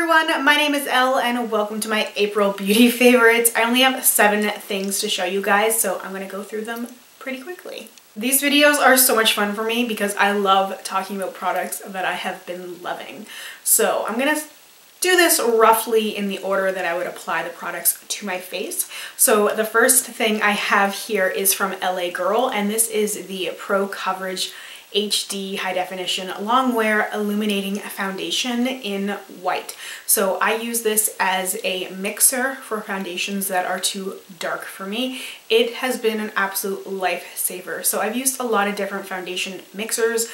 everyone, my name is Elle and welcome to my April beauty favorites. I only have 7 things to show you guys, so I'm going to go through them pretty quickly. These videos are so much fun for me because I love talking about products that I have been loving. So I'm going to do this roughly in the order that I would apply the products to my face. So the first thing I have here is from LA Girl, and this is the Pro Coverage HD High Definition Long Wear Illuminating Foundation in white. So I use this as a mixer for foundations that are too dark for me. It has been an absolute lifesaver. So I've used a lot of different foundation mixers,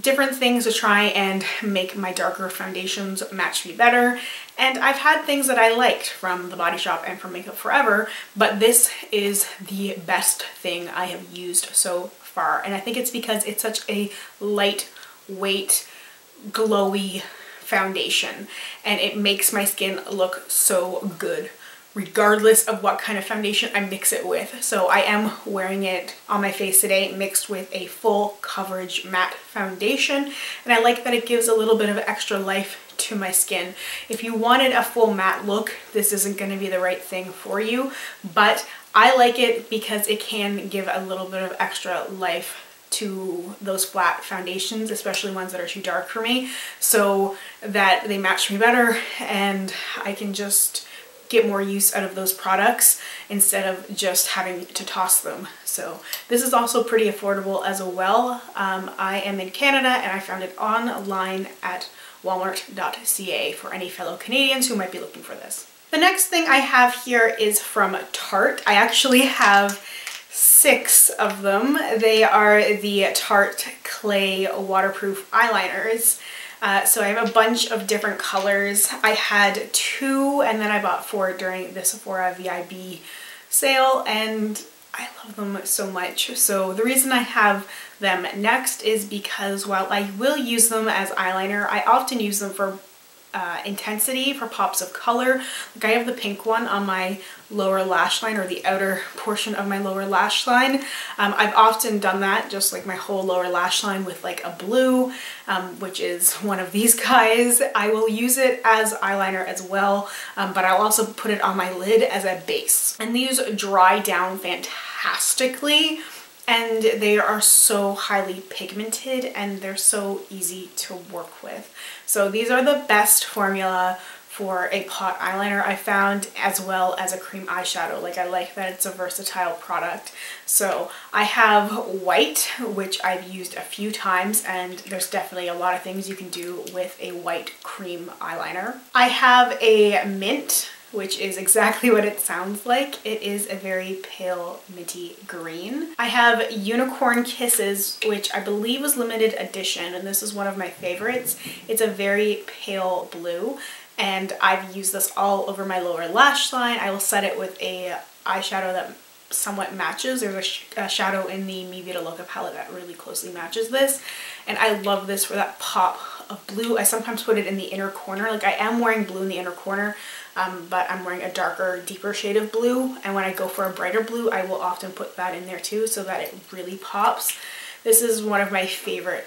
different things to try and make my darker foundations match me better. And I've had things that I liked from The Body Shop and from Makeup Forever, but this is the best thing I have used so far. And I think it's because it's such a lightweight, glowy foundation, and it makes my skin look so good regardless of what kind of foundation I mix it with. So I am wearing it on my face today mixed with a full coverage matte foundation, and I like that it gives a little bit of extra life to my skin. If you wanted a full matte look, this isn't going to be the right thing for you, but I like it because it can give a little bit of extra life to those flat foundations, especially ones that are too dark for me, so that they match me better and I can just get more use out of those products instead of just having to toss them. So this is also pretty affordable as well. I am in Canada and I found it online at walmart.ca for any fellow Canadians who might be looking for this. The next thing I have here is from Tarte. I actually have 6 of them. They are the Tarte Clay Waterproof Eyeliners. So I have a bunch of different colors. I had 2 and then I bought 4 during the Sephora VIB sale, and I love them so much. So the reason I have them next is because while I will use them as eyeliner, I often use them for intensity, for pops of color. Like I have the pink one on my lower lash line, or the outer portion of my lower lash line. I've often done that, just like my whole lower lash line, with like a blue, which is one of these guys. I will use it as eyeliner as well, but I'll also put it on my lid as a base. And these dry down fantastically, and they are so highly pigmented and they're so easy to work with. So these are the best formula for a pot eyeliner I found, as well as a cream eyeshadow. Like, I like that it's a versatile product. So I have white, which I've used a few times, and there's definitely a lot of things you can do with a white cream eyeliner. I have a mint, which is exactly what it sounds like. It is a very pale minty green. I have Unicorn Kisses, which I believe was limited edition, and this is one of my favorites. It's a very pale blue, and I've used this all over my lower lash line. I will set it with a eyeshadow that somewhat matches. There's a shadow in the Mi Vida Loca palette that really closely matches this, and I love this for that pop of blue. I sometimes put it in the inner corner. Like, I am wearing blue in the inner corner, but I'm wearing a darker, deeper shade of blue, and when I go for a brighter blue, I will often put that in there too, so that it really pops. This is one of my favorite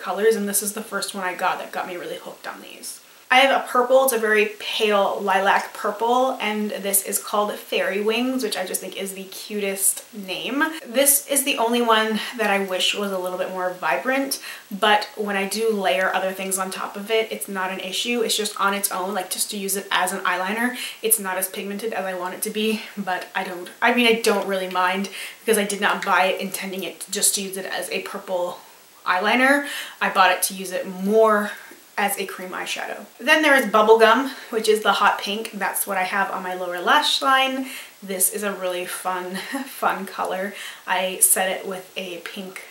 colors, and this is the first one I got that got me really hooked on these. I have a purple. It's a very pale lilac purple, and this is called Fairy Wings, which I just think is the cutest name. This is the only one that I wish was a little bit more vibrant, but when I do layer other things on top of it, it's not an issue. It's just on its own, like just to use it as an eyeliner, it's not as pigmented as I want it to be, but I don't really mind, because I did not buy it intending it just to use it as a purple eyeliner. I bought it to use it more as a cream eyeshadow. Then there is Bubblegum, which is the hot pink. That's what I have on my lower lash line. This is a really fun color. I set it with a pink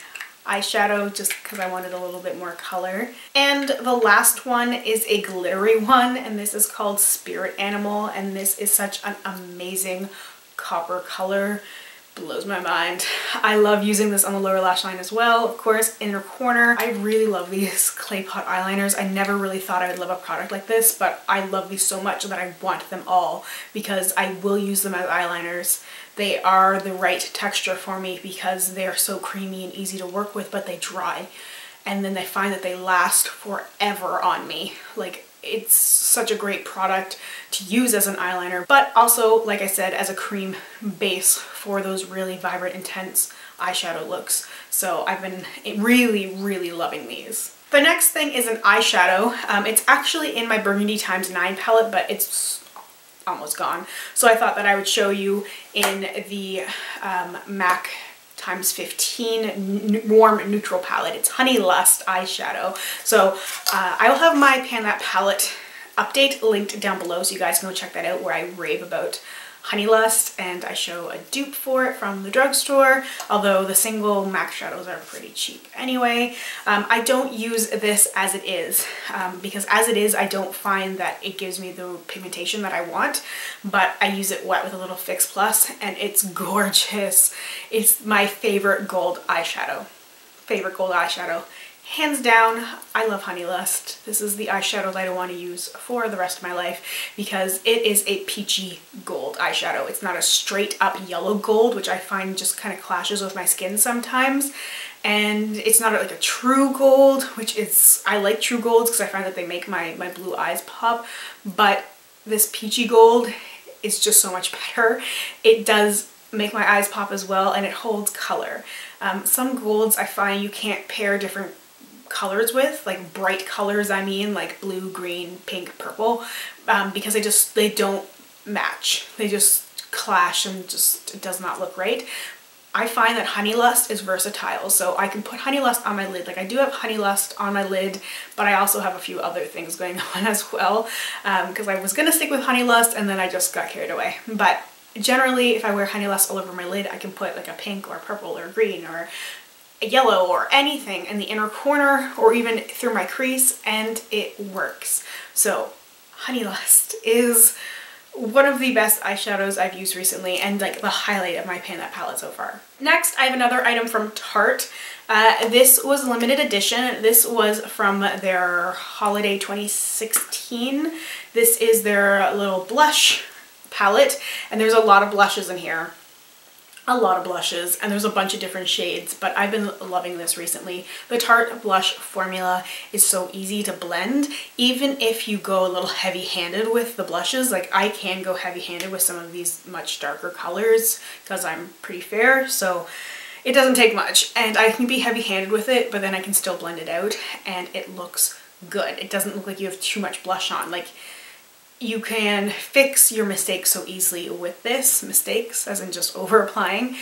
eyeshadow just because I wanted a little bit more color. And the last one is a glittery one, and this is called Spirit Animal, and this is such an amazing copper color. Blows my mind. I love using this on the lower lash line as well. Of course, inner corner. I really love these clay pot eyeliners. I never really thought I would love a product like this, but I love these so much that I want them all, because I will use them as eyeliners. They are the right texture for me because they're so creamy and easy to work with, but they dry. and then I find that they last forever on me. Like, it's such a great product to use as an eyeliner, but also, like I said, as a cream base for those really vibrant, intense eyeshadow looks. So I've been really, really loving these. The next thing is an eyeshadow. It's actually in my Burgundy x9 palette, but it's almost gone. So I thought that I would show you in the MAC x15 warm neutral palette. It's Honey Lust eyeshadow. So I will have my Pan That palette update linked down below, so you guys can go check that out, where I rave about Honey Lust, and I show a dupe for it from the drugstore, although the single MAC shadows are pretty cheap anyway. I don't use this as it is, because as it is I don't find that it gives me the pigmentation that I want, but I use it wet with a little Fix Plus, and it's gorgeous. It's my favorite gold eyeshadow. Hands down, I love Honey Lust. This is the eyeshadow that I want to use for the rest of my life because it is a peachy gold eyeshadow. It's not a straight up yellow gold, which I find just kind of clashes with my skin sometimes. And it's not like a true gold, which is, I like true golds because I find that they make my blue eyes pop. But this peachy gold is just so much better. It does make my eyes pop as well, and it holds color. Some golds I find you can't pair different colors with, like bright colors, I mean, like blue, green, pink, purple, because they don't match. They just clash and just, it does not look right. I find that Honey Lust is versatile, so I can put Honey Lust on my lid. Like, I do have Honey Lust on my lid, but I also have a few other things going on as well, because I was gonna stick with Honey Lust and then I just got carried away. But generally, if I wear Honey Lust all over my lid, I can put like a pink or purple or green or a yellow or anything in the inner corner or even through my crease, and it works. So Honey Lust is one of the best eyeshadows I've used recently, and like the highlight of my Pan That palette so far. Next, I have another item from Tarte. This was limited edition. This was from their Holiday 2016. This is their little blush palette, and there's a lot of blushes in here. And there's a bunch of different shades, but I've been loving this recently. The Tarte blush formula is so easy to blend, even if you go a little heavy-handed with the blushes. Like, I can go heavy-handed with some of these much darker colors because I'm pretty fair, so it doesn't take much, and I can be heavy-handed with it, but then I can still blend it out and it looks good. It doesn't look like you have too much blush on. Like, you can fix your mistakes so easily with this, mistakes as in just over applying,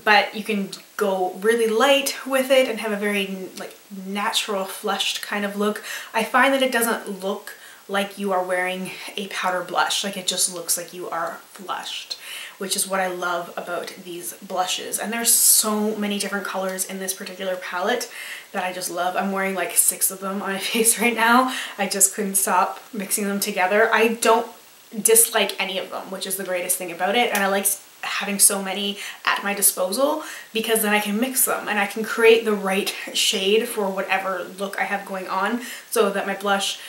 but you can go really light with it and have a very like natural flushed kind of look. I find that it doesn't look like you are wearing a powder blush, like it just looks like you are flushed, which is what I love about these blushes. And there's so many different colors in this particular palette that I just love. I'm wearing like 6 of them on my face right now. I just couldn't stop mixing them together. I don't dislike any of them, which is the greatest thing about it. And I like having so many at my disposal because then I can mix them and I can create the right shade for whatever look I have going on, so that my blush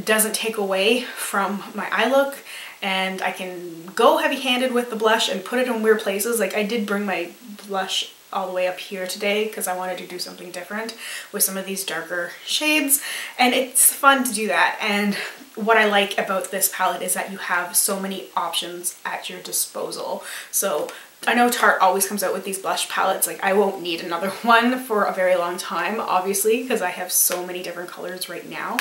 doesn't take away from my eye look, and I can go heavy-handed with the blush and put it in weird places. Like, I did bring my blush all the way up here today because I wanted to do something different with some of these darker shades, and it's fun to do that. And what I like about this palette is that you have so many options at your disposal. So I know Tarte always comes out with these blush palettes. Like, I won't need another one for a very long time, obviously, because I have so many different colors right now.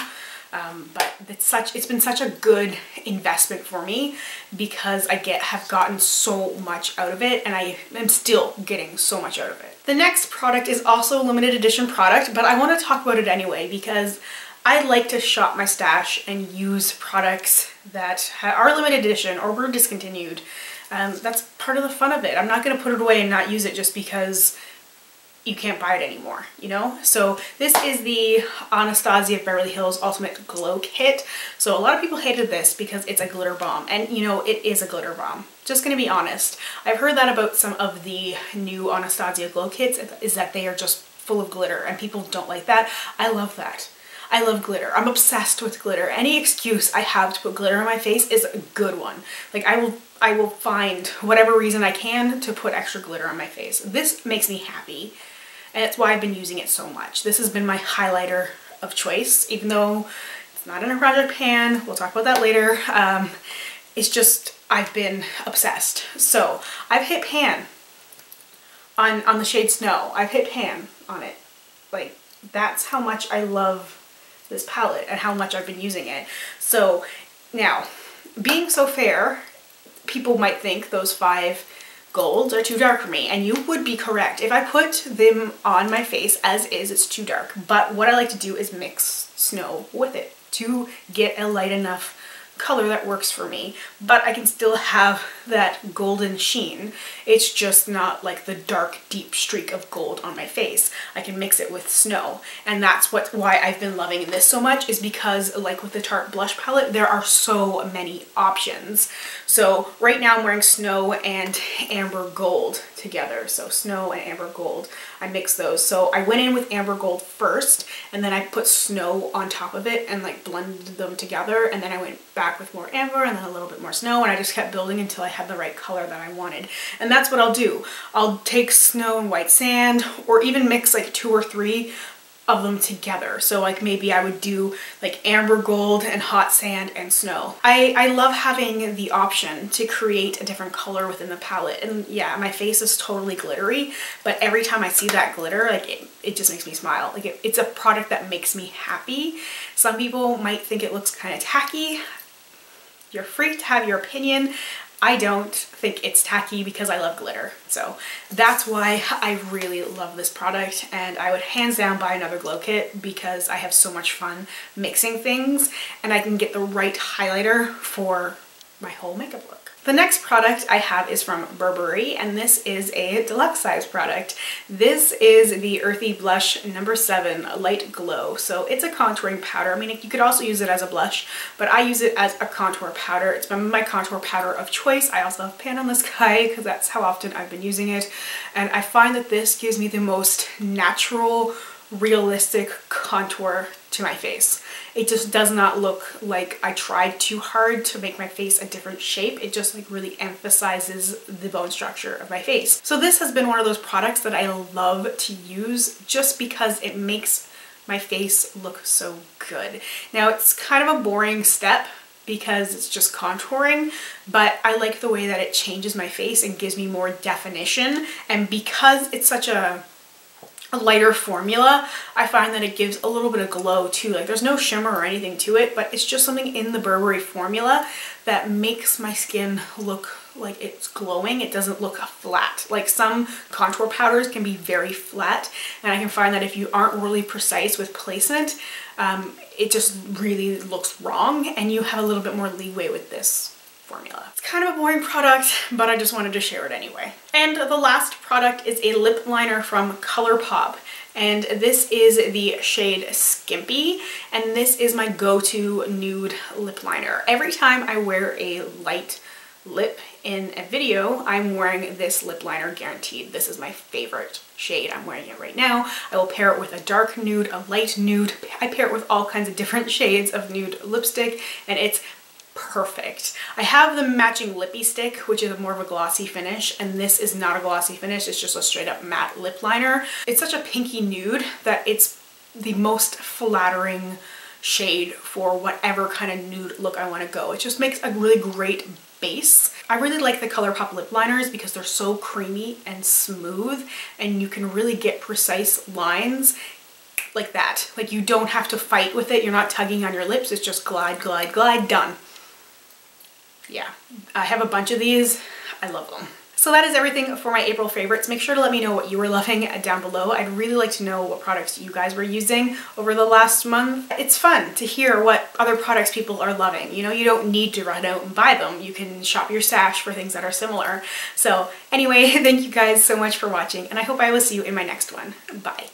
But it's been such a good investment for me because I have gotten so much out of it, and I am still getting so much out of it. The next product is also a limited edition product, but I want to talk about it anyway because I like to shop my stash and use products that are limited edition or were discontinued. That's part of the fun of it. I'm not going to put it away and not use it just because you can't buy it anymore, you know? So this is the Anastasia Beverly Hills Ultimate Glow Kit. So a lot of people hated this because it's a glitter bomb, and you know, it is a glitter bomb. Just gonna be honest. I've heard that about some of the new Anastasia Glow Kits, is that they are just full of glitter, and people don't like that. I love that. I love glitter. I'm obsessed with glitter. Any excuse I have to put glitter on my face is a good one. Like, I will find whatever reason I can to put extra glitter on my face. This makes me happy. and that's why I've been using it so much. This has been my highlighter of choice, even though it's not in a project pan. We'll talk about that later. It's just, I've been obsessed. So I've hit pan on the shade Snow. I've hit pan on it. Like, that's how much I love this palette and how much I've been using it. So now, being so fair, people might think those 5 golds are too dark for me, and you would be correct. If I put them on my face as is, it's too dark. But what I like to do is mix Snow with it to get a light enough color that works for me, but I can still have that golden sheen. It's just not like the dark deep streak of gold on my face. I can mix it with Snow, and that's why I've been loving this so much, is because like with the Tarte blush palette, there are so many options. So right now I'm wearing Snow and Amber Gold together. So Snow and Amber Gold, I mixed those. So I went in with Amber Gold first, and then I put Snow on top of it and like blended them together, and then I went back with more Amber and then a little bit more Snow, and I just kept building until I had the right color that I wanted. And that's what I'll do. I'll take Snow and White Sand, or even mix like 2 or 3 of them together. So like maybe I would do like Amber Gold and Hot Sand and Snow. I love having the option to create a different color within the palette. And yeah, my face is totally glittery, but every time I see that glitter, like it just makes me smile. Like it's a product that makes me happy. Some people might think it looks kind of tacky. You're free to have your opinion. I don't think it's tacky because I love glitter. So that's why I really love this product, and I would hands down buy another glow kit because I have so much fun mixing things and I can get the right highlighter for my whole makeup look. The next product I have is from Burberry, and this is a deluxe size product. This is the Earthy Blush number 7 Light Glow. So it's a contouring powder. I mean, you could also use it as a blush, but I use it as a contour powder. It's been my contour powder of choice. I also have Pan on the Sky because that's how often I've been using it. And I find that this gives me the most natural, realistic contour to my face. It just does not look like I tried too hard to make my face a different shape. It just like really emphasizes the bone structure of my face. So this has been one of those products that I love to use just because it makes my face look so good. Now it's kind of a boring step because it's just contouring, but I like the way that it changes my face and gives me more definition. And because it's such a lighter formula, I find that it gives a little bit of glow too. Like there's no shimmer or anything to it, but it's just something in the Burberry formula that makes my skin look like it's glowing. It doesn't look flat. Like some contour powders can be very flat, and I can find that if you aren't really precise with placement, it just really looks wrong, and you have a little bit more leeway with this formula. It's kind of a boring product, but I just wanted to share it anyway. And the last product is a lip liner from ColourPop, and this is the shade Skimpy, and this is my go-to nude lip liner. Every time I wear a light lip in a video, I'm wearing this lip liner guaranteed. This is my favorite shade. I'm wearing it right now. I will pair it with a dark nude, a light nude. I pair it with all kinds of different shades of nude lipstick, and it's perfect. I have the matching lippy stick, which is more of a glossy finish, and this is not a glossy finish. It's just a straight up matte lip liner. It's such a pinky nude that it's the most flattering shade for whatever kind of nude look I want to go. It just makes a really great base. I really like the ColourPop lip liners because they're so creamy and smooth, and you can really get precise lines like that. Like you don't have to fight with it. You're not tugging on your lips. It's just glide, glide, glide, done. Yeah, I have a bunch of these. I love them. So that is everything for my April favorites. Make sure to let me know what you were loving down below. I'd really like to know what products you guys were using over the last month. It's fun to hear what other products people are loving. You know, you don't need to run out and buy them. You can shop your stash for things that are similar. So anyway, thank you guys so much for watching, and I hope I will see you in my next one. Bye.